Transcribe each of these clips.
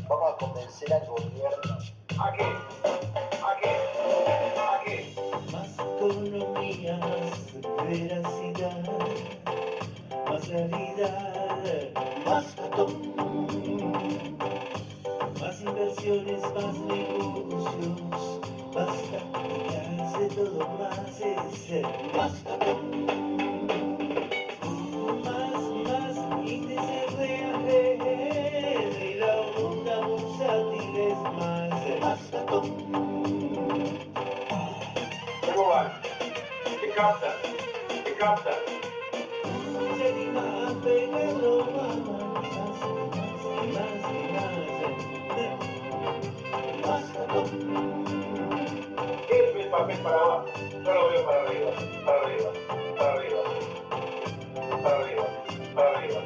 Vamos a convencer al gobierno. ¿A qué? ¿A qué? ¿A qué? Más economía, más veracidad, más realidad, más cartón, más inversiones, más negocios, basta de hace todo más, es más cartón. Más índices reales y la onda bursátil es más cartón. ¿Cómo van? ¿Qué captan? ¿Qué captan? Se anima a pegarlo más. ¿Qué es el papel para abajo? Yo lo veo para arriba, para arriba, para arriba, para arriba, para arriba.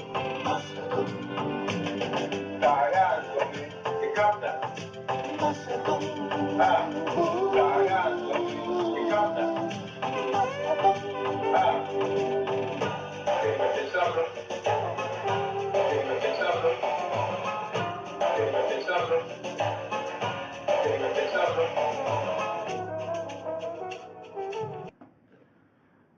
Cagándome. ¿Qué captan? Ah, cagándome. ¿Qué captan? Ah, déjame pensarlo. Déjame pensarlo. Déjame pensarlo. Déjame pensarlo.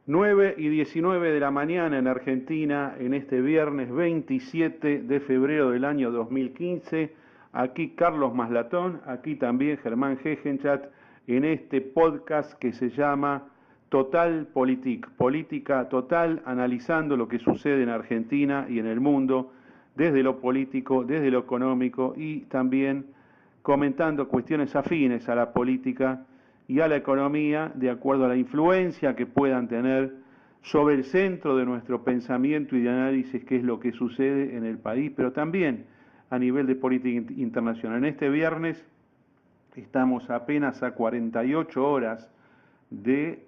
9:19 de la mañana en Argentina, en este viernes 27 de febrero del año 2015. Aquí Carlos Maslatón, aquí también Germán Gegenchat, en este podcast que se llama Total Politik, Política Total, analizando lo que sucede en Argentina y en el mundo, desde lo político, desde lo económico y también comentando cuestiones afines a la política y a la economía de acuerdo a la influencia que puedan tener sobre el centro de nuestro pensamiento y de análisis, que es lo que sucede en el país, pero también a nivel de política internacional. En este viernes estamos apenas a 48 horas de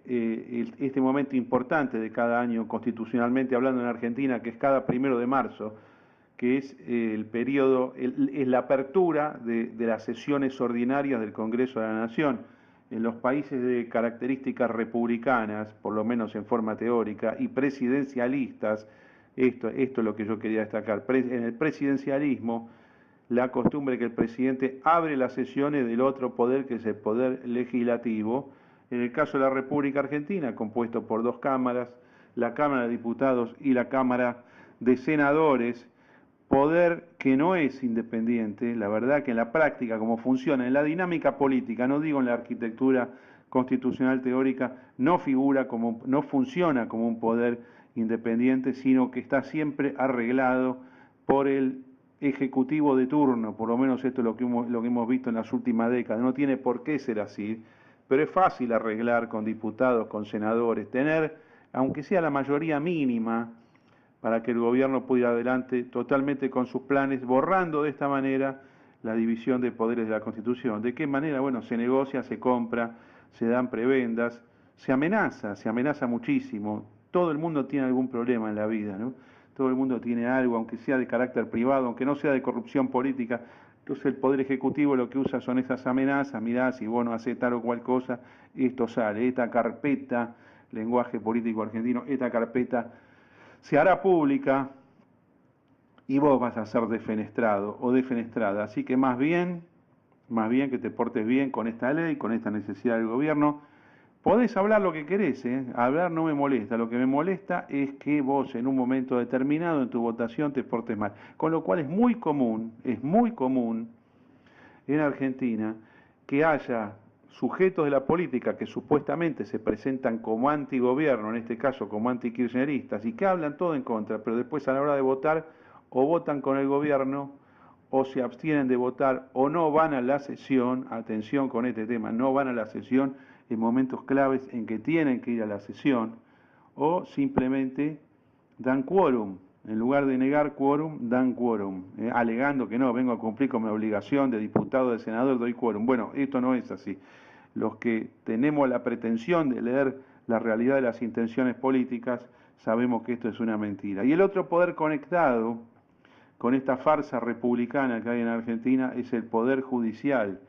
este momento importante de cada año, constitucionalmente hablando en Argentina, que es cada 1 de marzo, que es el periodo, es la apertura de las sesiones ordinarias del Congreso de la Nación. En los países de características republicanas, por lo menos en forma teórica, y presidencialistas, esto es lo que yo quería destacar, en el presidencialismo, la costumbre que el presidente abre las sesiones del otro poder, que es el poder legislativo. En el caso de la República Argentina, compuesto por dos cámaras, la Cámara de Diputados y la Cámara de Senadores, poder que no es independiente, la verdad que en la práctica, como funciona, en la dinámica política, no digo en la arquitectura constitucional teórica, no funciona como un poder independiente, sino que está siempre arreglado por el ejecutivo de turno, por lo menos esto es lo que hemos visto en las últimas décadas. No tiene por qué ser así, pero es fácil arreglar con diputados, con senadores, tener, aunque sea la mayoría mínima, para que el gobierno pueda ir adelante totalmente con sus planes, borrando de esta manera la división de poderes de la Constitución. ¿De qué manera? Bueno, se negocia, se compra, se dan prebendas, se amenaza muchísimo. Todo el mundo tiene algún problema en la vida, ¿no? Todo el mundo tiene algo, aunque sea de carácter privado, aunque no sea de corrupción política. Entonces el Poder Ejecutivo lo que usa son esas amenazas. Mirá, si vos no hacés tal o cual cosa, esto sale. Esta carpeta, lenguaje político argentino, esta carpeta se hará pública y vos vas a ser defenestrado o defenestrada. Así que más bien que te portes bien con esta ley, con esta necesidad del gobierno. Podés hablar lo que querés, hablar no me molesta. Lo que me molesta es que vos en un momento determinado en tu votación te portes mal. Con lo cual es muy común en Argentina que haya sujetos de la política que supuestamente se presentan como antigobierno, en este caso como antikirchneristas, y que hablan todo en contra, pero después a la hora de votar o votan con el gobierno o se abstienen de votar o no van a la sesión. Atención con este tema, no van a la sesión en momentos claves en que tienen que ir a la sesión, o simplemente dan quórum. En lugar de negar quórum, dan quórum, alegando que no, vengo a cumplir con mi obligación de diputado, de senador, doy quórum. Bueno, esto no es así. Los que tenemos la pretensión de leer la realidad de las intenciones políticas, sabemos que esto es una mentira. Y el otro poder conectado con esta farsa republicana que hay en Argentina es el Poder Judicial.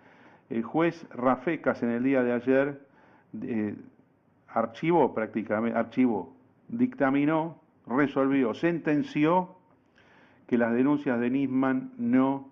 El juez Rafecas en el día de ayer dictaminó, resolvió, sentenció que las denuncias de Nisman no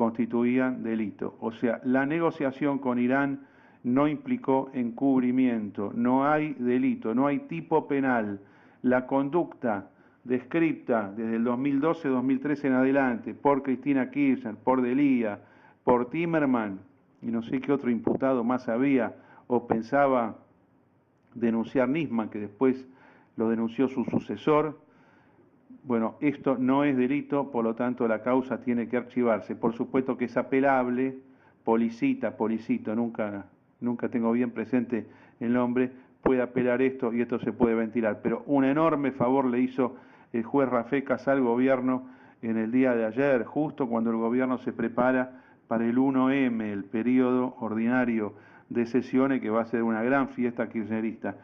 constituían delito. O sea, la negociación con Irán no implicó encubrimiento, no hay delito, no hay tipo penal. La conducta descripta desde el 2012-2013 en adelante por Cristina Kirchner, por Delía, por Timerman, y no sé qué otro imputado más había o pensaba denunciar Nisman, que después lo denunció su sucesor. Bueno, esto no es delito, por lo tanto la causa tiene que archivarse. Por supuesto que es apelable, Policito, nunca tengo bien presente el nombre, puede apelar esto y esto se puede ventilar. Pero un enorme favor le hizo el juez Rafecas al gobierno en el día de ayer, justo cuando el gobierno se prepara para el 1M, el periodo ordinario de sesiones, que va a ser una gran fiesta kirchnerista.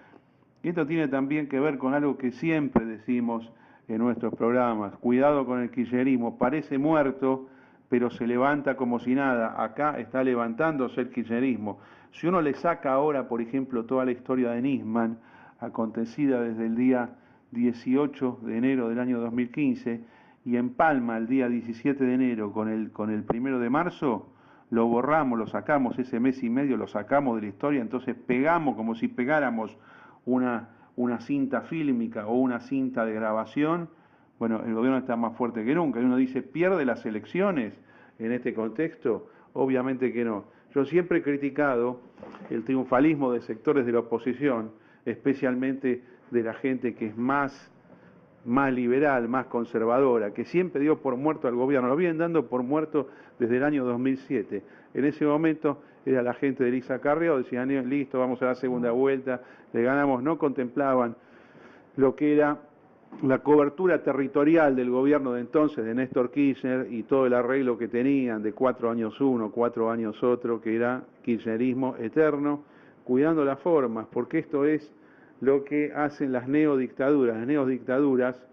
Y esto tiene también que ver con algo que siempre decimos en nuestros programas: cuidado con el kirchnerismo, parece muerto, pero se levanta como si nada. Acá está levantándose el kirchnerismo. Si uno le saca ahora, por ejemplo, toda la historia de Nisman, acontecida desde el día 18 de enero del año 2015, y empalma el día 17 de enero con el 1 de marzo, lo borramos, lo sacamos, ese mes y medio lo sacamos de la historia, entonces pegamos como si pegáramos una cinta fílmica o una cinta de grabación. Bueno, el gobierno está más fuerte que nunca. Y uno dice, ¿pierde las elecciones en este contexto? Obviamente que no. Yo siempre he criticado el triunfalismo de sectores de la oposición, especialmente de la gente que es más liberal, más conservadora, que siempre dio por muerto al gobierno. Lo vienen dando por muerto desde el año 2007. En ese momento era la gente de Elisa Carrió, decían, listo, vamos a la segunda vuelta, le ganamos. No contemplaban lo que era la cobertura territorial del gobierno de entonces, de Néstor Kirchner, y todo el arreglo que tenían de 4 años uno, 4 años otro, que era kirchnerismo eterno, cuidando las formas, porque esto es lo que hacen las neodictaduras. Las neodictaduras,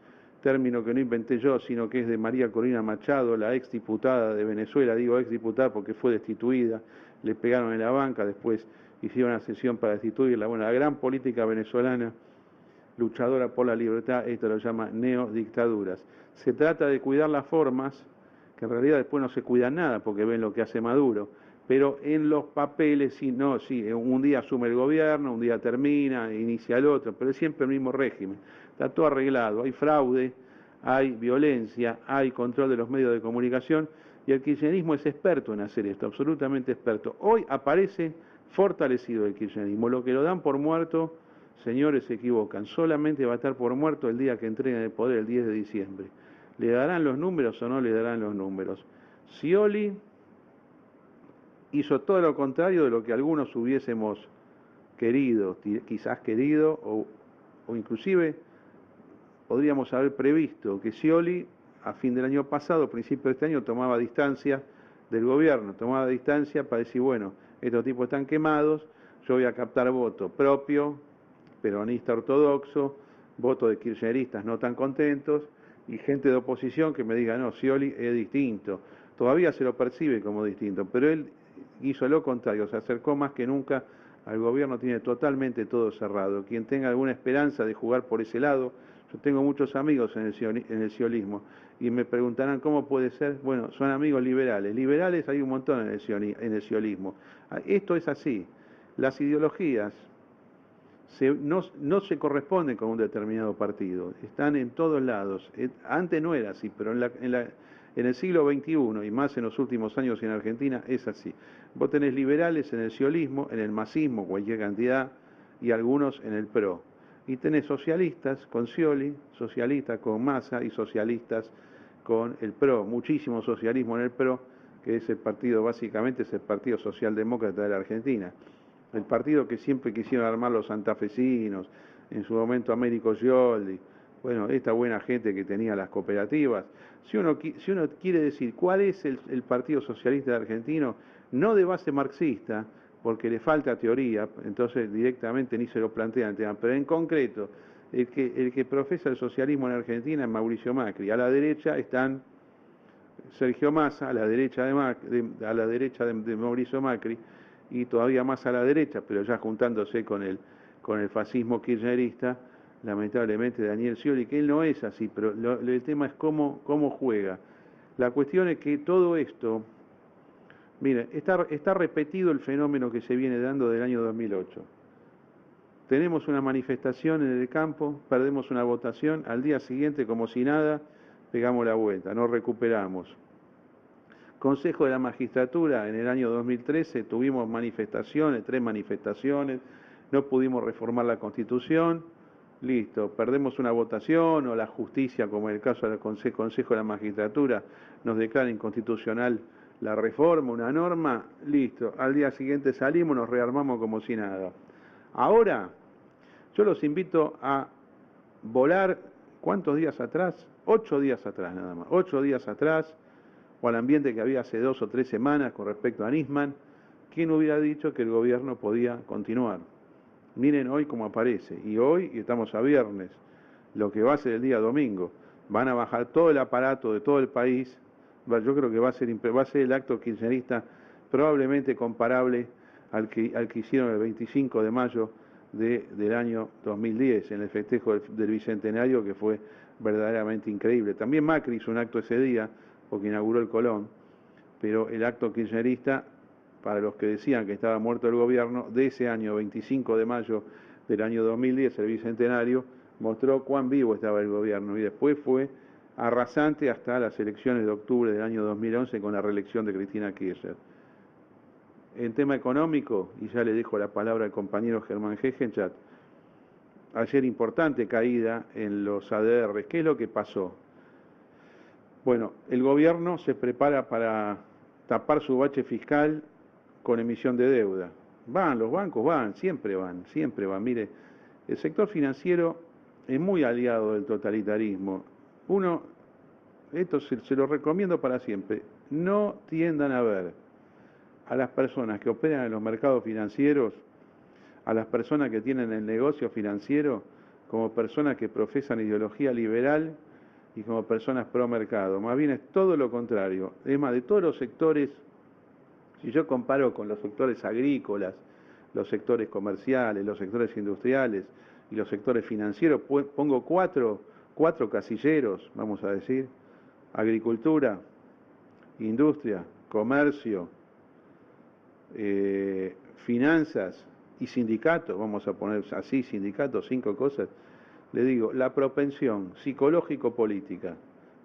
término que no inventé yo, sino que es de María Corina Machado, la exdiputada de Venezuela. Digo exdiputada porque fue destituida, le pegaron en la banca, después hicieron una sesión para destituirla. Bueno, la gran política venezolana luchadora por la libertad, esto lo llama neodictaduras. Se trata de cuidar las formas, que en realidad después no se cuidan nada, porque ven lo que hace Maduro, pero en los papeles sí, un día asume el gobierno, un día termina, inicia el otro, pero es siempre el mismo régimen. Está todo arreglado, hay fraude, hay violencia, hay control de los medios de comunicación, y el kirchnerismo es experto en hacer esto, absolutamente experto. Hoy aparece fortalecido el kirchnerismo. Lo que lo dan por muerto, señores, se equivocan. Solamente va a estar por muerto el día que entreguen el poder, el 10 de diciembre. ¿Le darán los números o no le darán los números? Scioli hizo todo lo contrario de lo que algunos hubiésemos querido, quizás querido, o inclusive podríamos haber previsto que Scioli, a fin del año pasado, principio de este año, tomaba distancia del gobierno, tomaba distancia para decir, bueno, estos tipos están quemados, yo voy a captar voto propio, peronista ortodoxo, voto de kirchneristas no tan contentos, y gente de oposición que me diga, no, Scioli es distinto. Todavía se lo percibe como distinto, pero él hizo lo contrario, se acercó más que nunca al gobierno, tiene totalmente todo cerrado. Quien tenga alguna esperanza de jugar por ese lado, yo tengo muchos amigos en el sciolismo, y me preguntarán cómo puede ser. Bueno, son amigos liberales. Liberales hay un montón en el sciolismo. Esto es así. Las ideologías no se corresponden con un determinado partido, están en todos lados. Antes no era así, pero en el siglo XXI, y más en los últimos años en Argentina, es así. Vos tenés liberales en el sciolismo, en el masismo, cualquier cantidad, y algunos en el PRO. Y tenés socialistas con Scioli, socialistas con Massa y socialistas con el PRO. Muchísimo socialismo en el PRO, que es el partido, básicamente es el Partido Socialdemócrata de la Argentina. El partido que siempre quisieron armar los santafesinos, en su momento Américo Scioli, bueno, esta buena gente que tenía las cooperativas. Si uno quiere decir cuál es el Partido Socialista Argentino, no de base marxista, porque le falta teoría, entonces directamente ni se lo plantean el tema, pero en concreto, el que profesa el socialismo en Argentina es Mauricio Macri. A la derecha están Sergio Massa, a la derecha de Mauricio Macri, y todavía más a la derecha, pero ya juntándose con el fascismo kirchnerista, lamentablemente Daniel Scioli, que él no es así, pero el tema es cómo juega. La cuestión es que todo esto Mire, está repetido el fenómeno que se viene dando del año 2008. Tenemos una manifestación en el campo, perdemos una votación, al día siguiente, como si nada, pegamos la vuelta, nos recuperamos. Consejo de la Magistratura, en el año 2013 tuvimos manifestaciones, 3 manifestaciones, no pudimos reformar la Constitución, listo, perdemos una votación o la justicia, como en el caso del Consejo de la Magistratura, nos declara inconstitucional la reforma, una norma, listo, al día siguiente salimos, nos rearmamos como si nada. Ahora, yo los invito a volar, ¿cuántos días atrás? 8 días atrás nada más, 8 días atrás, o al ambiente que había hace 2 o 3 semanas con respecto a Nisman. ¿Quién hubiera dicho que el gobierno podía continuar? Miren hoy cómo aparece, y hoy estamos a viernes, lo que va a ser el día domingo. Van a bajar todo el aparato de todo el país. Yo creo que va a ser el acto kirchnerista probablemente comparable al que hicieron el 25 de mayo del año 2010, en el festejo del Bicentenario, que fue verdaderamente increíble. También Macri hizo un acto ese día, porque inauguró el Colón, pero el acto kirchnerista, para los que decían que estaba muerto el gobierno, de ese año 25 de mayo del año 2010, el Bicentenario, mostró cuán vivo estaba el gobierno, y después fue arrasante hasta las elecciones de octubre del año 2011 con la reelección de Cristina Kirchner. En tema económico, y ya le dejo la palabra al compañero Germán Hegenchat, ayer importante caída en los ADRs. ¿Qué es lo que pasó? Bueno, el gobierno se prepara para tapar su bache fiscal con emisión de deuda. Van, los bancos van, siempre van. Mire, el sector financiero es muy aliado del totalitarismo. Esto se lo recomiendo para siempre, no tiendan a ver a las personas que operan en los mercados financieros, a las personas que tienen el negocio financiero, como personas que profesan ideología liberal y como personas pro mercado. Más bien es todo lo contrario. Es más, de todos los sectores, si yo comparo con los sectores agrícolas, los sectores comerciales, los sectores industriales y los sectores financieros, pongo cuatro casilleros, vamos a decir: agricultura, industria, comercio, finanzas y sindicatos, vamos a poner así, sindicatos, 5 cosas. Le digo, la propensión psicológico-política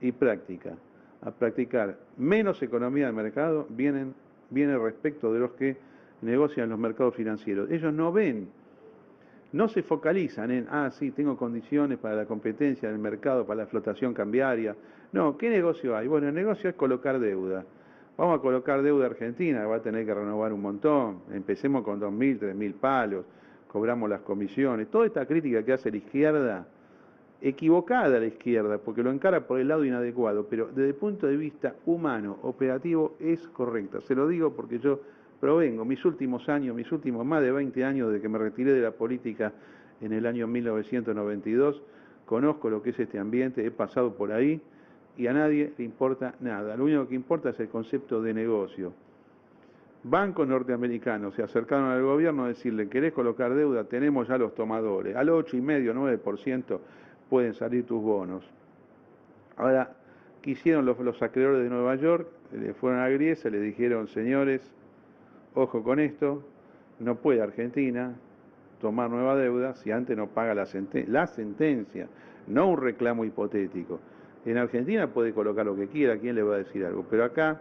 y práctica a practicar menos economía de mercado viene respecto de los que negocian en los mercados financieros. Ellos no ven, no se focalizan en, sí, tengo condiciones para la competencia del mercado, para la flotación cambiaria. No, ¿qué negocio hay? Bueno, el negocio es colocar deuda. Vamos a colocar deuda argentina, va a tener que renovar un montón. Empecemos con 2.000, 3.000 palos, cobramos las comisiones. Toda esta crítica que hace la izquierda, equivocada la izquierda, porque lo encara por el lado inadecuado, pero desde el punto de vista humano, operativo, es correcta. Se lo digo porque yo provengo, mis últimos más de 20 años de que me retiré de la política en el año 1992, conozco lo que es este ambiente, he pasado por ahí, y a nadie le importa nada. Lo único que importa es el concepto de negocio. Bancos norteamericanos se acercaron al gobierno a decirle: ¿querés colocar deuda? Tenemos ya los tomadores. Al 8,5, 9% pueden salir tus bonos. Ahora, ¿qué hicieron los acreedores de Nueva York? Le fueron a Griesa, le dijeron: señores, ojo con esto, no puede Argentina tomar nueva deuda si antes no paga la sentencia, no un reclamo hipotético. En Argentina puede colocar lo que quiera, ¿quién le va a decir algo? Pero acá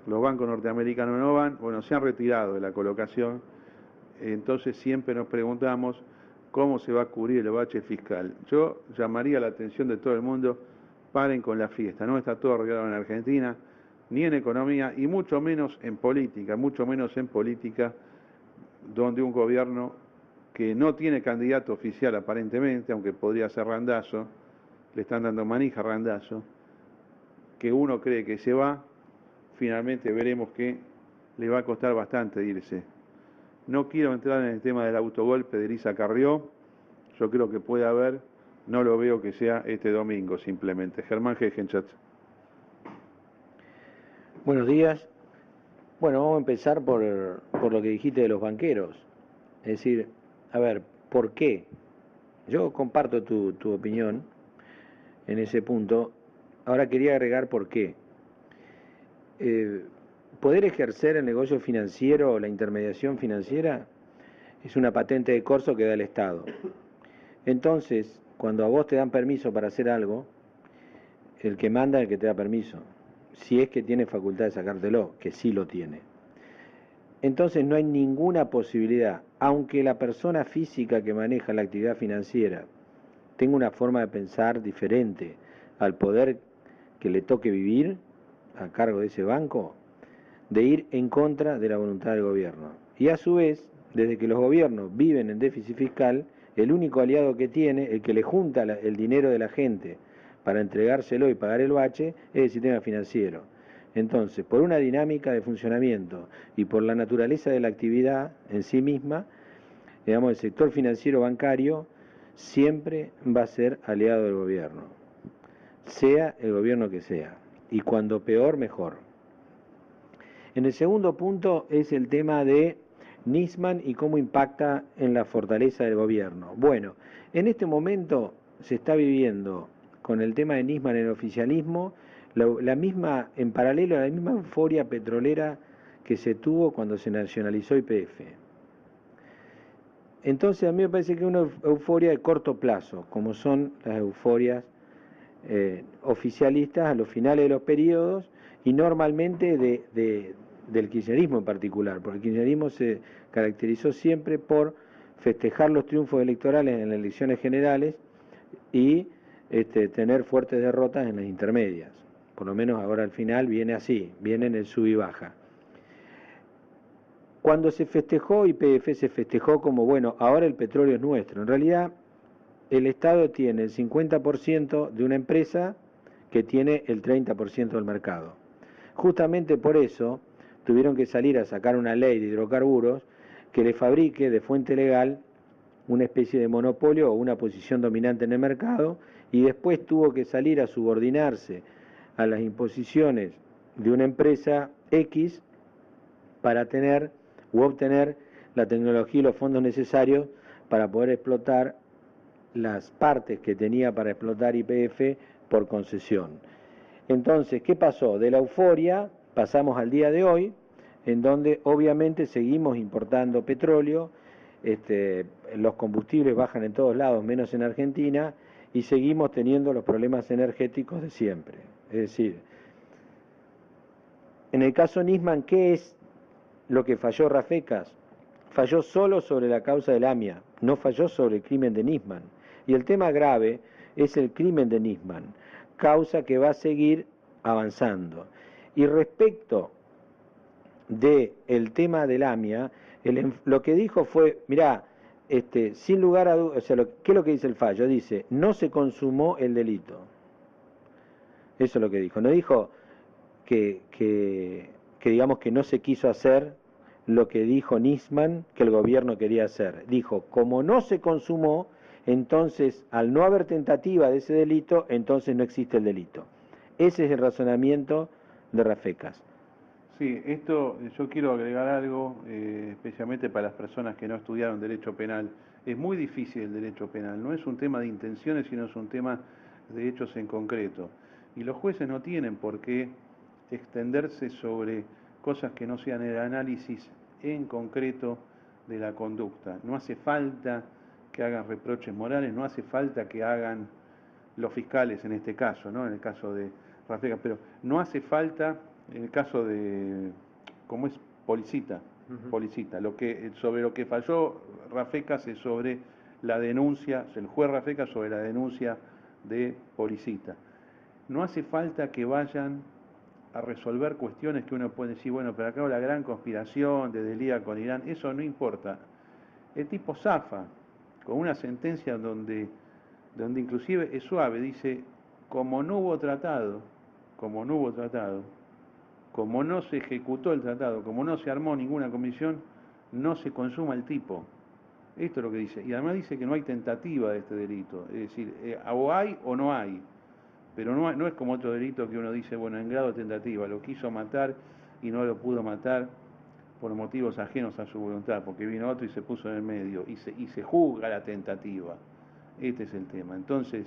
los bancos norteamericanos no van, bueno, se han retirado de la colocación, entonces siempre nos preguntamos cómo se va a cubrir el bache fiscal. Yo llamaría la atención de todo el mundo: paren con la fiesta, no está todo arreglado en Argentina, ni en economía, y mucho menos en política, donde un gobierno que no tiene candidato oficial aparentemente, aunque podría ser Randazzo, le están dando manija a Randazzo, que uno cree que se va, finalmente veremos que le va a costar bastante irse. No quiero entrar en el tema del autogolpe de Elisa Carrió, yo creo que puede haber, no lo veo que sea este domingo simplemente. Germán Hegenchat. Buenos días. Bueno, vamos a empezar por lo que dijiste de los banqueros. Es decir, a ver, ¿por qué? Yo comparto tu opinión en ese punto. Ahora quería agregar por qué. poder ejercer el negocio financiero o la intermediación financiera es una patente de corso que da el Estado. Entonces, cuando a vos te dan permiso para hacer algo, el que manda es el que te da permiso, si es que tiene facultad de sacártelo, que sí lo tiene. Entonces no hay ninguna posibilidad, aunque la persona física que maneja la actividad financiera tenga una forma de pensar diferente al poder que le toque vivir a cargo de ese banco, de ir en contra de la voluntad del gobierno. Y a su vez, desde que los gobiernos viven en déficit fiscal, el único aliado que tiene, el que le junta el dinero de la gente para entregárselo y pagar el bache, es el sistema financiero. Entonces, por una dinámica de funcionamiento y por la naturaleza de la actividad en sí misma, digamos, el sector financiero bancario siempre va a ser aliado del gobierno, sea el gobierno que sea, y cuando peor, mejor. En el segundo punto es el tema de Nisman y cómo impacta en la fortaleza del gobierno. Bueno, en este momento se está viviendo con el tema de Nisman en el oficialismo la misma, en paralelo a la misma euforia petrolera que se tuvo cuando se nacionalizó YPF. Entonces a mí me parece que es una euforia de corto plazo, como son las euforias oficialistas a los finales de los periodos y normalmente del kirchnerismo en particular, porque el kirchnerismo se caracterizó siempre por festejar los triunfos electorales en las elecciones generales y tener fuertes derrotas en las intermedias. Por lo menos ahora al final viene así, viene en el sub y baja. Cuando se festejó YPF se festejó como, bueno, ahora el petróleo es nuestro. En realidad el Estado tiene el 50% de una empresa que tiene el 30% del mercado. Justamente por eso tuvieron que salir a sacar una ley de hidrocarburos que le fabrique de fuente legal una especie de monopolio o una posición dominante en el mercado, y después tuvo que salir a subordinarse a las imposiciones de una empresa X para tener u obtener la tecnología y los fondos necesarios para poder explotar las partes que tenía para explotar YPF por concesión. Entonces, ¿qué pasó? De la euforia pasamos al día de hoy, en donde obviamente seguimos importando petróleo, los combustibles bajan en todos lados, menos en Argentina, y seguimos teniendo los problemas energéticos de siempre. Es decir, en el caso Nisman, ¿qué es lo que falló Rafecas? Falló solo sobre la causa del AMIA, no falló sobre el crimen de Nisman. Y el tema grave es el crimen de Nisman, causa que va a seguir avanzando. Y respecto del tema del AMIA, lo que dijo fue, mirá, sin lugar a dudas, o sea, ¿qué es lo que dice el fallo? Dice, no se consumó el delito. Eso es lo que dijo. No dijo que digamos que no se quiso hacer lo que dijo Nisman que el gobierno quería hacer. Dijo, como no se consumó, entonces al no haber tentativa de ese delito, entonces no existe el delito. Ese es el razonamiento de Rafecas. Sí, esto yo quiero agregar algo, especialmente para las personas que no estudiaron derecho penal. Es muy difícil el derecho penal, no es un tema de intenciones, sino es un tema de hechos en concreto. Y los jueces no tienen por qué extenderse sobre cosas que no sean el análisis en concreto de la conducta. No hace falta que hagan reproches morales, no hace falta que hagan los fiscales en este caso, ¿no? En el caso de Rafecas, pero no hace falta en el caso de, como es Policita, Policita, sobre lo que falló Rafecas es sobre la denuncia, el juez Rafecas sobre la denuncia de Policita. No hace falta que vayan a resolver cuestiones que uno puede decir, bueno, pero acá la gran conspiración de Delía con Irán, eso no importa. El tipo zafa con una sentencia donde inclusive es suave, dice, como no hubo tratado, como no se ejecutó el tratado, como no se armó ninguna comisión, no se consuma el tipo. Esto es lo que dice. Y además dice que no hay tentativa de este delito. Es decir, o hay o no hay. Pero no es como otro delito que uno dice, bueno, en grado de tentativa, lo quiso matar y no lo pudo matar por motivos ajenos a su voluntad, porque vino otro y se puso en el medio, y se juzga la tentativa. Este es el tema. Entonces,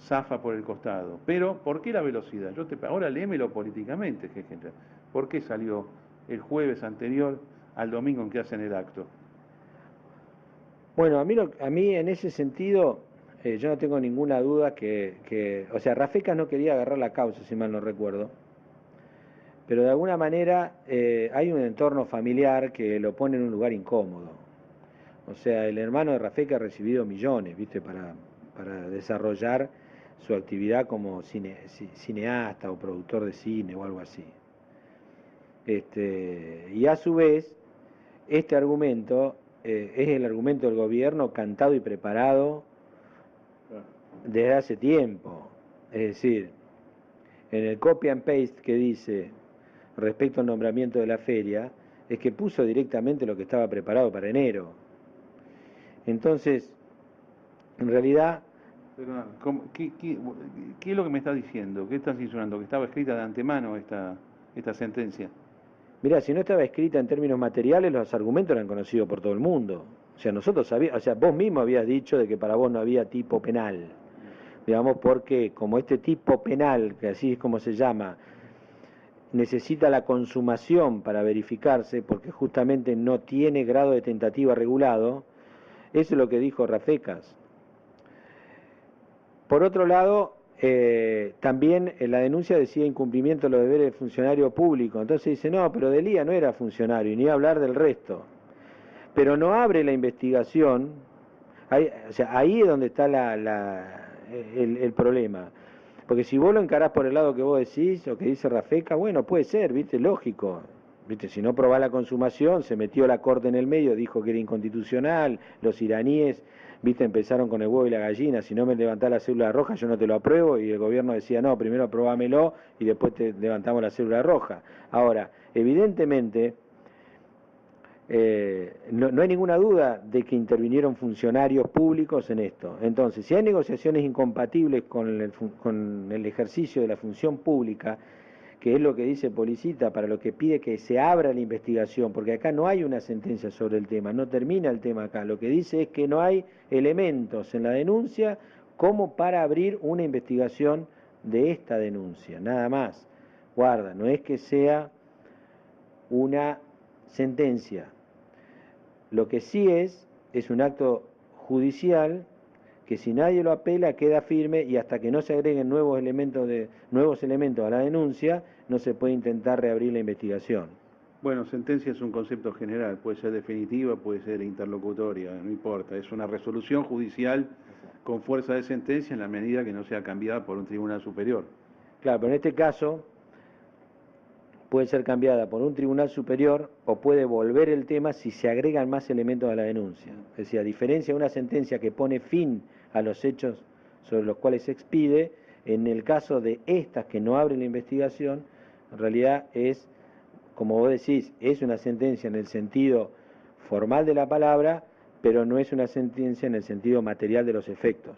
zafa por el costado. Pero, ¿por qué la velocidad? Ahora léemelo políticamente, jefe. ¿Por qué salió el jueves anterior al domingo en que hacen el acto? Bueno, a mí en ese sentido, yo no tengo ninguna duda o sea, Rafecas no quería agarrar la causa, si mal no recuerdo, pero de alguna manera hay un entorno familiar que lo pone en un lugar incómodo. O sea, el hermano de Rafecas ha recibido millones, ¿viste? Para desarrollar su actividad como cineasta o productor de cine o algo así. Y a su vez, este argumento es el argumento del gobierno cantado y preparado desde hace tiempo. Es decir, en el copy and paste que dice respecto al nombramiento de la feria, es que puso directamente lo que estaba preparado para enero. Entonces, en realidad... ¿Qué es lo que me está diciendo? ¿Qué estás insinuando? ¿Que estaba escrita de antemano esta sentencia? Mirá, si no estaba escrita en términos materiales, los argumentos eran conocidos por todo el mundo. O sea, nosotros sabíamos, o sea, vos mismo habías dicho de que para vos no había tipo penal. Digamos, porque como este tipo penal, que así es como se llama, necesita la consumación para verificarse, porque justamente no tiene grado de tentativa regulado, eso es lo que dijo Rafecas. Por otro lado, también en la denuncia decía incumplimiento de los deberes de funcionario público. Entonces dice, no, pero Delía no era funcionario, y ni iba a hablar del resto. Pero no abre la investigación, o sea, ahí es donde está el problema. Porque si vos lo encarás por el lado que vos decís, o que dice Rafecas, bueno, puede ser, ¿viste? Lógico. ¿Viste? Si no probás la consumación, se metió la corte en el medio, dijo que era inconstitucional, los iraníes, ¿viste? Empezaron con el huevo y la gallina, si no me levantás la cédula roja yo no te lo apruebo, y el gobierno decía, no, primero aprobámelo y después te levantamos la cédula roja. Ahora, evidentemente, no hay ninguna duda de que intervinieron funcionarios públicos en esto. Entonces, si hay negociaciones incompatibles con el ejercicio de la función pública, que es lo que dice Policita, para lo que pide que se abra la investigación, porque acá no hay una sentencia sobre el tema, no termina el tema acá, lo que dice es que no hay elementos en la denuncia como para abrir una investigación de esta denuncia, nada más. Guarda, no es que sea una sentencia, lo que sí es un acto judicial que si nadie lo apela queda firme y hasta que no se agreguen nuevos elementos a la denuncia no se puede intentar reabrir la investigación. Bueno, sentencia es un concepto general, puede ser definitiva, puede ser interlocutoria, no importa, es una resolución judicial con fuerza de sentencia en la medida que no sea cambiada por un tribunal superior. Claro, pero en este caso puede ser cambiada por un tribunal superior o puede volver el tema si se agregan más elementos a la denuncia. Es decir, a diferencia de una sentencia que pone fin a los hechos sobre los cuales se expide, en el caso de estas que no abren la investigación, en realidad es, como vos decís, es una sentencia en el sentido formal de la palabra, pero no es una sentencia en el sentido material de los efectos.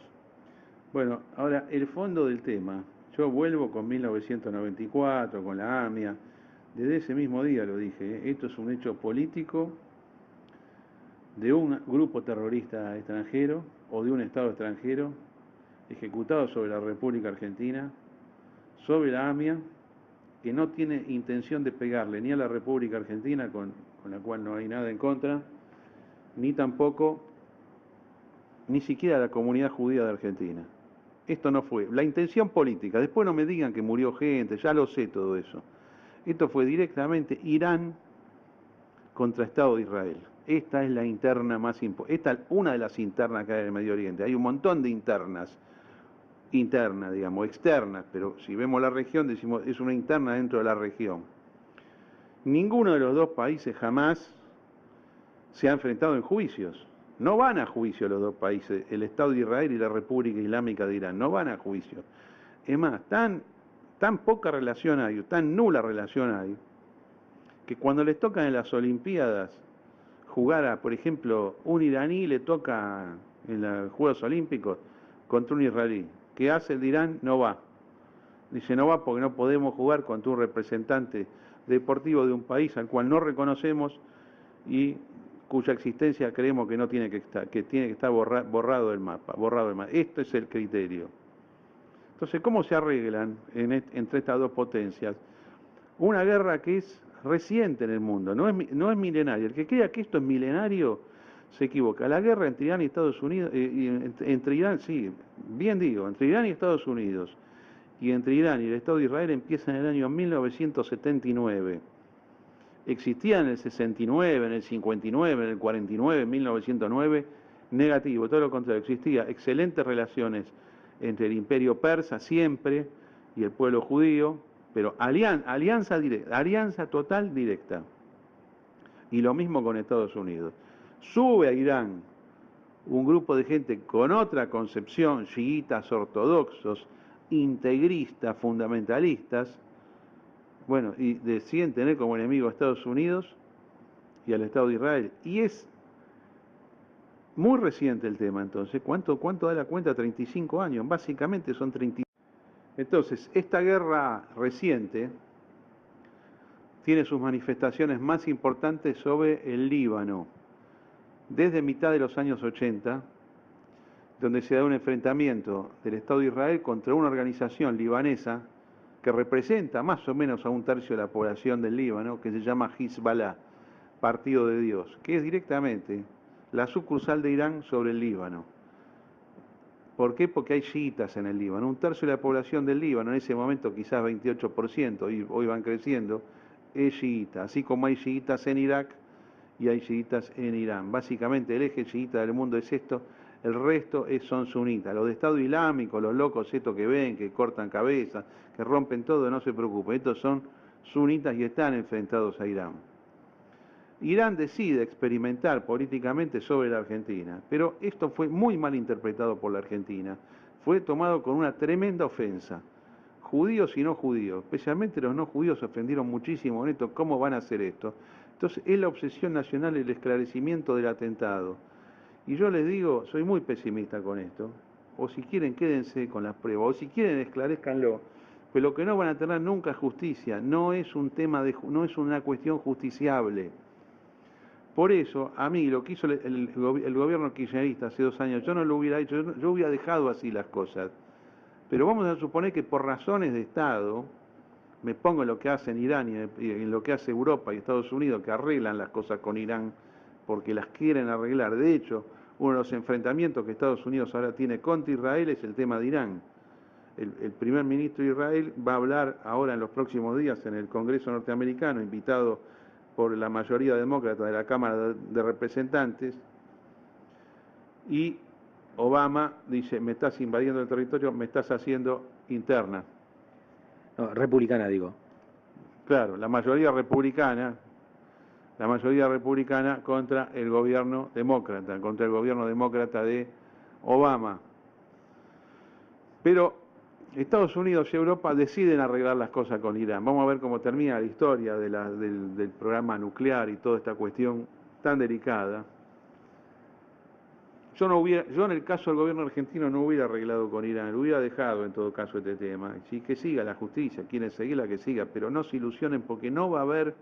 Bueno, ahora, el fondo del tema, yo vuelvo con 1994, con la AMIA, desde ese mismo día lo dije, esto es un hecho político de un grupo terrorista extranjero o de un Estado extranjero ejecutado sobre la República Argentina, sobre la AMIA, que no tiene intención de pegarle ni a la República Argentina, con la cual no hay nada en contra, ni tampoco, ni siquiera a la comunidad judía de Argentina. Esto no fue la intención política, después no me digan que murió gente, ya lo sé todo eso. Esto fue directamente Irán contra Estado de Israel. Esta es la interna más importante, esta es una de las internas que hay en el Medio Oriente. Hay un montón de internas, digamos, externas, pero si vemos la región decimos es una interna dentro de la región. Ninguno de los dos países jamás se ha enfrentado en juicios. No van a juicio los dos países, el Estado de Israel y la República Islámica de Irán, no van a juicio. Es más, tan poca relación hay, tan nula relación hay, que cuando les tocan en las Olimpiadas jugar a, por ejemplo, un iraní le toca en los Juegos Olímpicos contra un israelí. ¿Qué hace el de Irán? No va. Dice, no va porque no podemos jugar contra un representante deportivo de un país al cual no reconocemos y cuya existencia creemos que no tiene que estar, que tiene que estar borrado del mapa. Este es el criterio. Entonces, ¿cómo se arreglan entre estas dos potencias? Una guerra que es reciente en el mundo, no es milenaria. El que crea que esto es milenario se equivoca. La guerra entre Irán y Estados Unidos, entre Irán, sí, bien digo, entre Irán y Estados Unidos, y entre Irán y el Estado de Israel empieza en el año 1979. Existía en el 69, en el 59, en el 49, en 1909, negativo, todo lo contrario, existía excelentes relaciones entre el imperio persa siempre y el pueblo judío, pero alianza total directa. Y lo mismo con Estados Unidos. Sube a Irán un grupo de gente con otra concepción, chiitas ortodoxos, integristas, fundamentalistas, bueno, y deciden tener como enemigo a Estados Unidos y al Estado de Israel. Y es muy reciente el tema, entonces. ¿Cuánto da la cuenta? 35 años. Básicamente son 35. Entonces, esta guerra reciente tiene sus manifestaciones más importantes sobre el Líbano. Desde mitad de los años 80, donde se da un enfrentamiento del Estado de Israel contra una organización libanesa que representa más o menos a un tercio de la población del Líbano, que se llama Hezbollah, Partido de Dios, que es directamente la sucursal de Irán sobre el Líbano. ¿Por qué? Porque hay chiitas en el Líbano. Un tercio de la población del Líbano, en ese momento quizás 28%, y hoy van creciendo, es chiita. Así como hay chiitas en Irak y hay chiitas en Irán. Básicamente el eje chiita del mundo es esto, el resto son sunitas. Los de Estado Islámico, los locos estos que ven, que cortan cabezas, que rompen todo, no se preocupen. Estos son sunitas y están enfrentados a Irán. Irán decide experimentar políticamente sobre la Argentina, pero esto fue muy mal interpretado por la Argentina. Fue tomado con una tremenda ofensa. Judíos y no judíos, especialmente los no judíos, se ofendieron muchísimo con esto. ¿Cómo van a hacer esto? Entonces es la obsesión nacional el esclarecimiento del atentado. Y yo les digo, soy muy pesimista con esto. O si quieren, quédense con las pruebas. O si quieren, esclarezcanlo. Pero lo que no van a tener nunca es justicia. No es un tema no es una cuestión justiciable. Por eso, a mí, lo que hizo el gobierno kirchnerista hace 2 años, yo no lo hubiera hecho, yo hubiera dejado así las cosas. Pero vamos a suponer que por razones de Estado, me pongo en lo que hacen Irán y en lo que hace Europa y Estados Unidos, que arreglan las cosas con Irán porque las quieren arreglar. De hecho, uno de los enfrentamientos que Estados Unidos ahora tiene contra Israel es el tema de Irán. El primer ministro de Israel va a hablar ahora en los próximos días en el Congreso norteamericano, invitado por la mayoría demócrata de la Cámara de Representantes, y Obama dice, me estás invadiendo el territorio, me estás haciendo interna. No, republicana digo. Claro, la mayoría republicana contra el gobierno demócrata de Obama. Pero Estados Unidos y Europa deciden arreglar las cosas con Irán. Vamos a ver cómo termina la historia del programa nuclear y toda esta cuestión tan delicada. Yo en el caso del gobierno argentino no hubiera arreglado con Irán, lo hubiera dejado en todo caso este tema. Sí, que siga la justicia, quieren seguirla, que siga, pero no se ilusionen porque no va a haber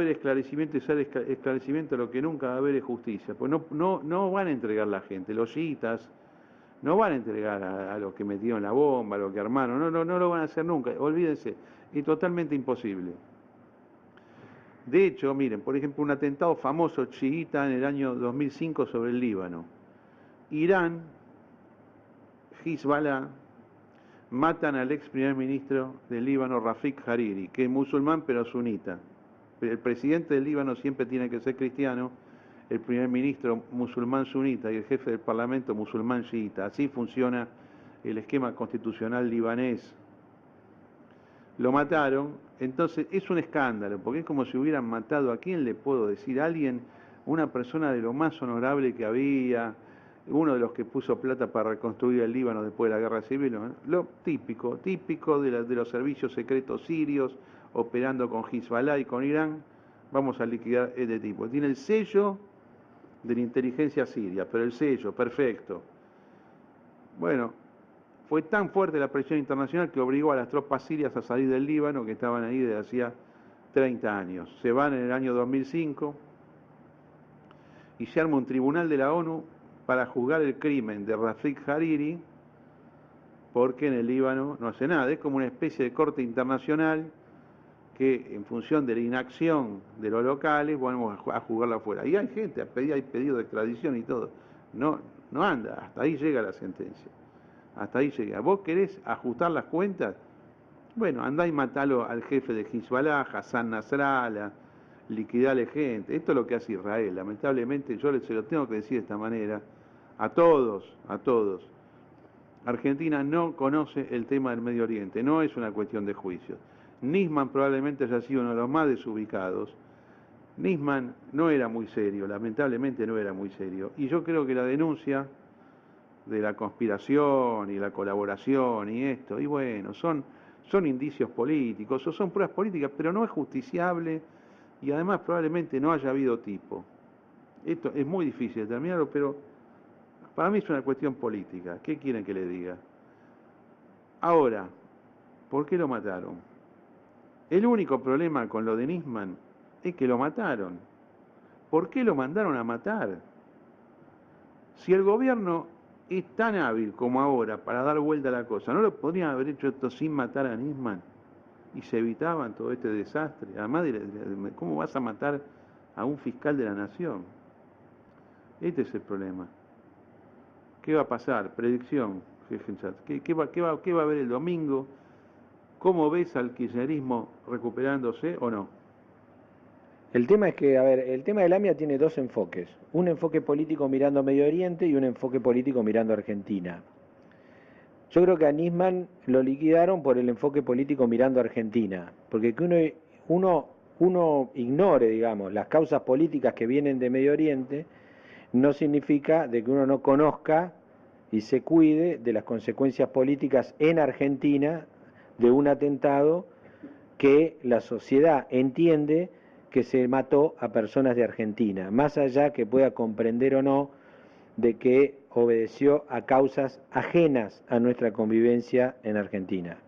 esclarecimiento, y ser esclarecimiento lo que nunca va a haber es justicia. Pues no van a entregar la gente, los chiitas no van a entregar a los que metieron la bomba, a los que armaron, no lo van a hacer nunca, olvídense, es totalmente imposible. De hecho, miren, por ejemplo, un atentado famoso chiita en el año 2005 sobre el Líbano. Irán, Hezbollah, matan al ex primer ministro del Líbano, Rafik Hariri, que es musulmán pero sunita. El presidente del Líbano siempre tiene que ser cristiano, el primer ministro musulmán sunita y el jefe del parlamento musulmán chiita. Así funciona el esquema constitucional libanés. Lo mataron, entonces es un escándalo, porque es como si hubieran matado, ¿a quién le puedo decir? A alguien, una persona de lo más honorable que había, uno de los que puso plata para reconstruir el Líbano después de la guerra civil, ¿no? Lo típico de los servicios secretos sirios, operando con Hezbollah y con Irán. Vamos a liquidar este tipo. Tiene el sello de la inteligencia siria, pero el sello, perfecto. Bueno, fue tan fuerte la presión internacional que obligó a las tropas sirias a salir del Líbano, que estaban ahí desde hacía 30 años. Se van en el año 2005 y se arma un tribunal de la ONU para juzgar el crimen de Rafik Hariri, porque en el Líbano no hace nada. Es como una especie de corte internacional que en función de la inacción de los locales vamos a jugarla afuera. Y hay gente, hay pedido de extradición y todo. No anda, hasta ahí llega la sentencia. Hasta ahí llega. ¿Vos querés ajustar las cuentas? Bueno, andá y matalo al jefe de Hezbollah, Hassan Nasrallah, liquidale gente. Esto es lo que hace Israel. Lamentablemente, yo se lo tengo que decir de esta manera, a todos. Argentina no conoce el tema del Medio Oriente, no es una cuestión de juicios. Nisman probablemente haya sido uno de los más desubicados. Nisman no era muy serio, lamentablemente no era muy serio. Y yo creo que la denuncia de la conspiración y la colaboración y esto, y bueno, son indicios políticos o son pruebas políticas, pero no es justiciable y además probablemente no haya habido tipo. Esto es muy difícil determinarlo, pero para mí es una cuestión política. ¿Qué quieren que le diga? Ahora, ¿por qué lo mataron? El único problema con lo de Nisman es que lo mataron. ¿Por qué lo mandaron a matar? Si el gobierno es tan hábil como ahora para dar vuelta a la cosa, ¿no lo podrían haber hecho esto sin matar a Nisman? Y se evitaban todo este desastre. Además, ¿cómo vas a matar a un fiscal de la nación? Este es el problema. ¿Qué va a pasar? Predicción. ¿Qué va a haber el domingo? ¿Cómo ves al kirchnerismo recuperándose o no? El tema es que, el tema del AMIA tiene dos enfoques. Un enfoque político mirando a Medio Oriente y un enfoque político mirando a Argentina. Yo creo que a Nisman lo liquidaron por el enfoque político mirando a Argentina. Porque que uno ignore, digamos, las causas políticas que vienen de Medio Oriente, no significa de que uno no conozca y se cuide de las consecuencias políticas en Argentina de un atentado que la sociedad entiende que se mató a personas de Argentina, más allá que pueda comprender o no de que obedeció a causas ajenas a nuestra convivencia en Argentina.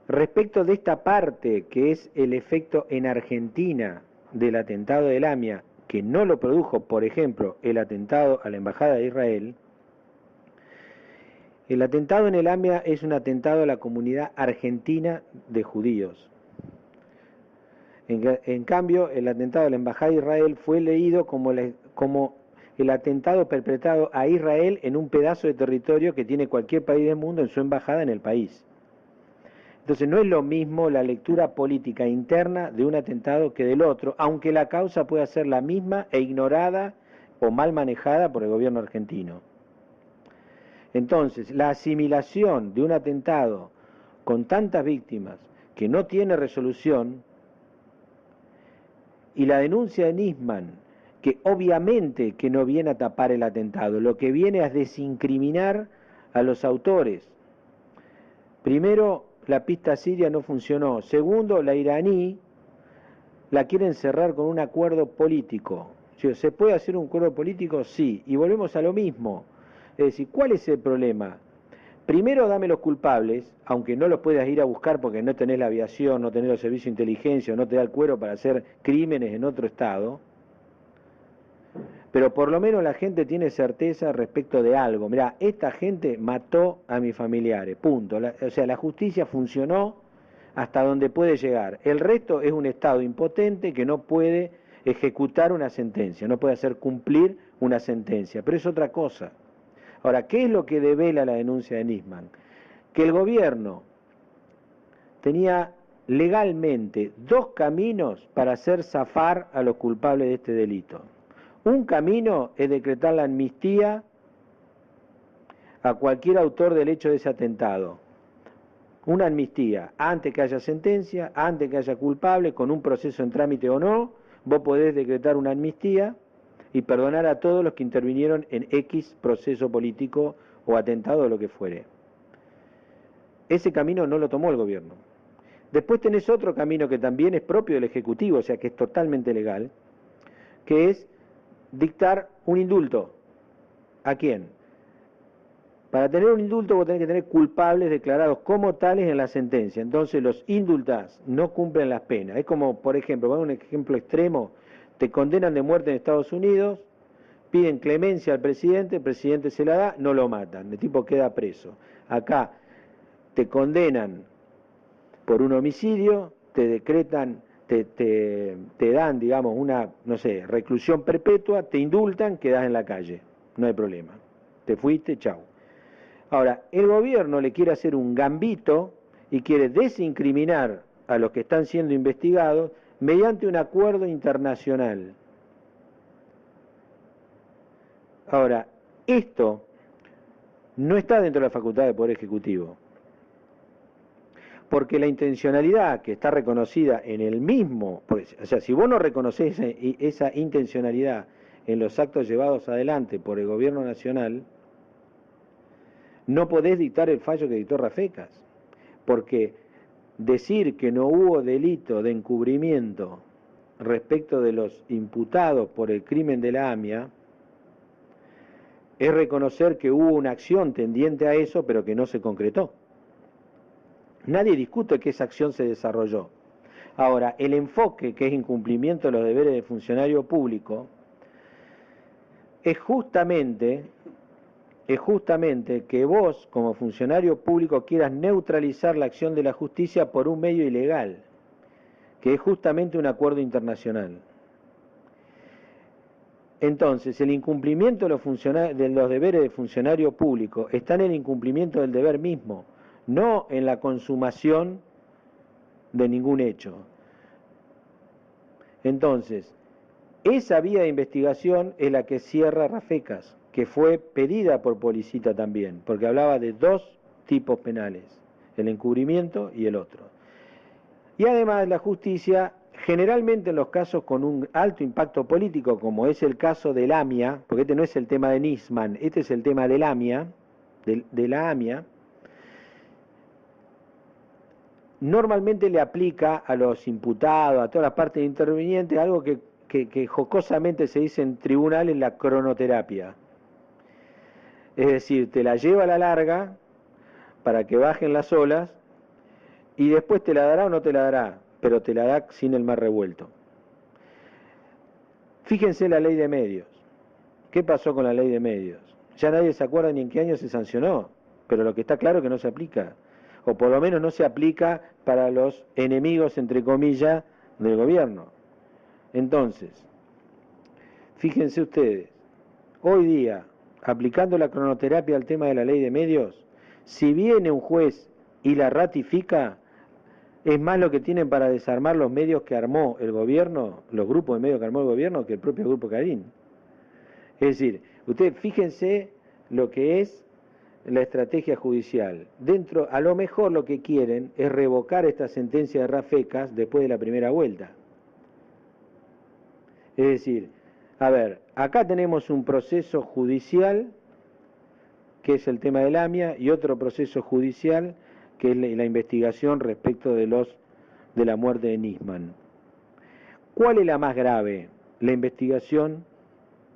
Respecto de esta parte que es el efecto en Argentina del atentado del AMIA, que no lo produjo, por ejemplo, el atentado a la Embajada de Israel, el atentado en el AMIA es un atentado a la comunidad argentina de judíos. En cambio, el atentado a la Embajada de Israel fue leído como el atentado perpetrado a Israel en un pedazo de territorio que tiene cualquier país del mundo en su embajada en el país. Entonces no es lo mismo la lectura política interna de un atentado que del otro, aunque la causa pueda ser la misma e ignorada o mal manejada por el gobierno argentino. Entonces, la asimilación de un atentado con tantas víctimas que no tiene resolución y la denuncia de Nisman, que obviamente que no viene a tapar el atentado, lo que viene es desincriminar a los autores. Primero, la pista siria no funcionó. Segundo, la iraní la quieren cerrar con un acuerdo político. ¿Se puede hacer un acuerdo político? Sí. Y volvemos a lo mismo. Es decir, ¿cuál es el problema? Primero dame los culpables, aunque no los puedas ir a buscar porque no tenés la aviación, no tenés los servicios de inteligencia, no te da el cuero para hacer crímenes en otro estado. Pero por lo menos la gente tiene certeza respecto de algo. Mirá, esta gente mató a mis familiares, punto. O sea, la justicia funcionó hasta donde puede llegar. El resto es un Estado impotente que no puede ejecutar una sentencia, no puede hacer cumplir una sentencia, pero es otra cosa. Ahora, ¿qué es lo que devela la denuncia de Nisman? Que el gobierno tenía legalmente dos caminos para hacer zafar a los culpables de este delito. Un camino es decretar la amnistía a cualquier autor del hecho de ese atentado. Una amnistía, antes que haya sentencia, antes que haya culpable, con un proceso en trámite o no, vos podés decretar una amnistía y perdonar a todos los que intervinieron en X proceso político o atentado o lo que fuere. Ese camino no lo tomó el gobierno. Después tenés otro camino que también es propio del Ejecutivo, o sea que es totalmente legal, que es dictar un indulto. ¿A quién? Para tener un indulto vos tenés que tener culpables declarados como tales en la sentencia. Entonces los indultados no cumplen las penas. Es como, por ejemplo, vamos a un ejemplo extremo, te condenan de muerte en Estados Unidos, piden clemencia al presidente, el presidente se la da, no lo matan, el tipo queda preso. Acá te condenan por un homicidio, te decretan, te dan, digamos, una, no sé, reclusión perpetua, te indultan, quedás en la calle, no hay problema. Te fuiste, chau. Ahora, el gobierno le quiere hacer un gambito y quiere desincriminar a los que están siendo investigados mediante un acuerdo internacional. Ahora, esto no está dentro de la facultad del Poder Ejecutivo, porque la intencionalidad que está reconocida en el mismo, o sea, si vos no reconocés esa intencionalidad en los actos llevados adelante por el gobierno nacional, no podés dictar el fallo que dictó Rafecas, porque decir que no hubo delito de encubrimiento respecto de los imputados por el crimen de la AMIA es reconocer que hubo una acción tendiente a eso, pero que no se concretó. Nadie discute que esa acción se desarrolló. Ahora, el enfoque, que es incumplimiento de los deberes del funcionario público, es justamente que vos, como funcionario público, quieras neutralizar la acción de la justicia por un medio ilegal, que es justamente un acuerdo internacional. Entonces, el incumplimiento de los deberes del funcionario público está en el incumplimiento del deber mismo, no en la consumación de ningún hecho. Entonces, esa vía de investigación es la que cierra Rafecas, que fue pedida por Policita también, porque hablaba de dos tipos penales, el encubrimiento y el otro. Y además la justicia, generalmente en los casos con un alto impacto político, como es el caso del AMIA, porque este no es el tema de Nisman, este es el tema del AMIA, de la AMIA, normalmente le aplica a los imputados, a todas las partes intervinientes, algo que jocosamente se dice en tribunales, la cronoterapia. Es decir, te la lleva a la larga para que bajen las olas y después te la dará o no te la dará, pero te la da sin el mar revuelto. Fíjense la ley de medios. ¿Qué pasó con la ley de medios? Ya nadie se acuerda ni en qué año se sancionó, pero lo que está claro es que no se aplica, o por lo menos no se aplica para los enemigos, entre comillas, del gobierno. Entonces, fíjense ustedes, hoy día, aplicando la cronoterapia al tema de la ley de medios, si viene un juez y la ratifica, es más lo que tienen para desarmar los medios que armó el gobierno, los grupos de medios que armó el gobierno, que el propio Grupo Clarín. Es decir, ustedes fíjense lo que es la estrategia judicial. Dentro, a lo mejor lo que quieren es revocar esta sentencia de Rafecas después de la primera vuelta. Es decir, a ver, acá tenemos un proceso judicial, que es el tema del AMIA, y otro proceso judicial, que es la investigación respecto de la muerte de Nisman. ¿Cuál es la más grave? La investigación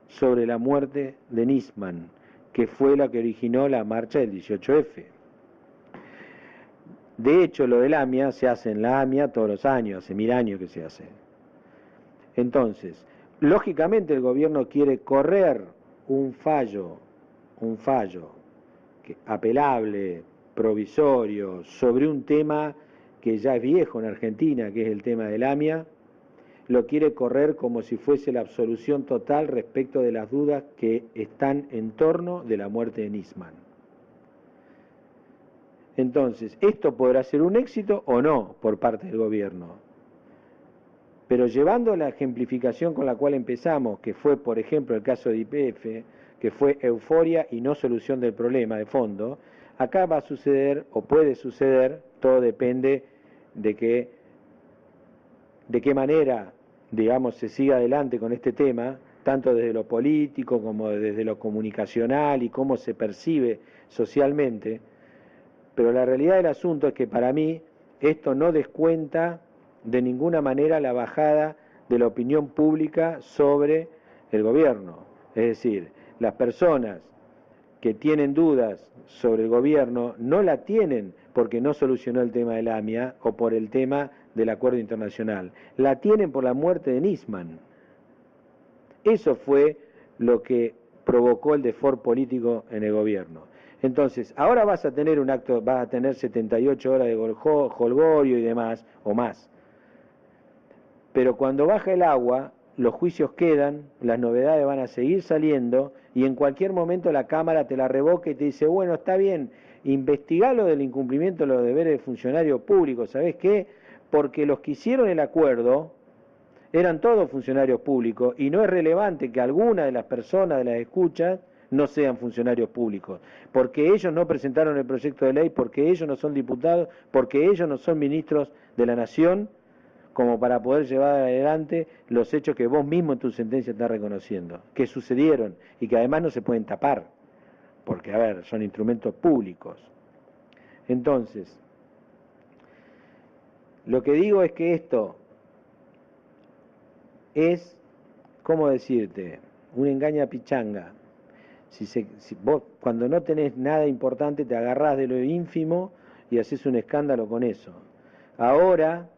sobre la muerte de Nisman, que fue la que originó la marcha del 18F. De hecho, lo del AMIA se hace en la AMIA todos los años, hace 1000 años que se hace. Entonces, lógicamente el gobierno quiere correr un fallo apelable, provisorio, sobre un tema que ya es viejo en Argentina, que es el tema del AMIA, lo quiere correr como si fuese la absolución total respecto de las dudas que están en torno de la muerte de Nisman. Entonces, esto podrá ser un éxito o no por parte del gobierno. Pero llevando la ejemplificación con la cual empezamos, que fue, por ejemplo, el caso de YPF, que fue euforia y no solución del problema de fondo, acá va a suceder, o puede suceder, todo depende de qué manera, digamos, se siga adelante con este tema, tanto desde lo político como desde lo comunicacional y cómo se percibe socialmente. Pero la realidad del asunto es que para mí esto no descuenta de ninguna manera la bajada de la opinión pública sobre el gobierno. Es decir, las personas que tienen dudas sobre el gobierno no la tienen porque no solucionó el tema del AMIA o por el tema del acuerdo internacional. La tienen por la muerte de Nisman. Eso fue lo que provocó el desfort político en el gobierno. Entonces, ahora vas a tener 78 horas de jolgorio y demás, o más. pero cuando baja el agua, los juicios quedan, las novedades van a seguir saliendo, y en cualquier momento la Cámara te la revoca y te dice, bueno, está bien, investigá lo del incumplimiento de los deberes de funcionario público, ¿sabés qué? Porque los que hicieron el acuerdo eran todos funcionarios públicos, y no es relevante que alguna de las personas de las escuchas no sean funcionarios públicos, porque ellos no presentaron el proyecto de ley, porque ellos no son diputados, porque ellos no son ministros de la Nación, como para poder llevar adelante los hechos que vos mismo en tu sentencia estás reconociendo, que sucedieron y que además no se pueden tapar, porque, a ver, son instrumentos públicos. Entonces, lo que digo es que esto es, ¿cómo decirte?, un engaña pichanga. Si vos cuando no tenés nada importante te agarrás de lo ínfimo y haces un escándalo con eso. Ahora,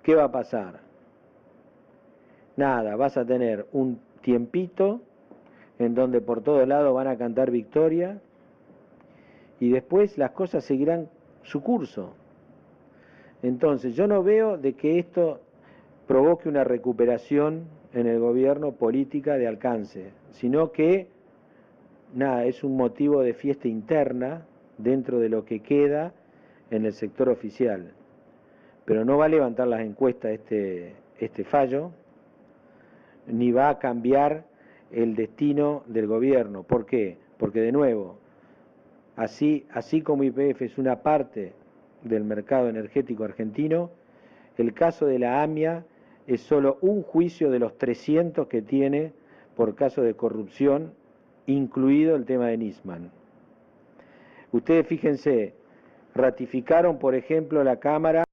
¿qué va a pasar? Nada, vas a tener un tiempito en donde por todos lados van a cantar victoria y después las cosas seguirán su curso. Entonces, yo no veo de que esto provoque una recuperación en el gobierno política de alcance, sino que, nada, es un motivo de fiesta interna dentro de lo que queda en el sector oficial. Pero no va a levantar las encuestas este fallo, ni va a cambiar el destino del gobierno. ¿Por qué? Porque, de nuevo, así como YPF es una parte del mercado energético argentino, el caso de la AMIA es solo un juicio de los 300 que tiene por caso de corrupción, incluido el tema de Nisman. Ustedes fíjense, ratificaron, por ejemplo, la Cámara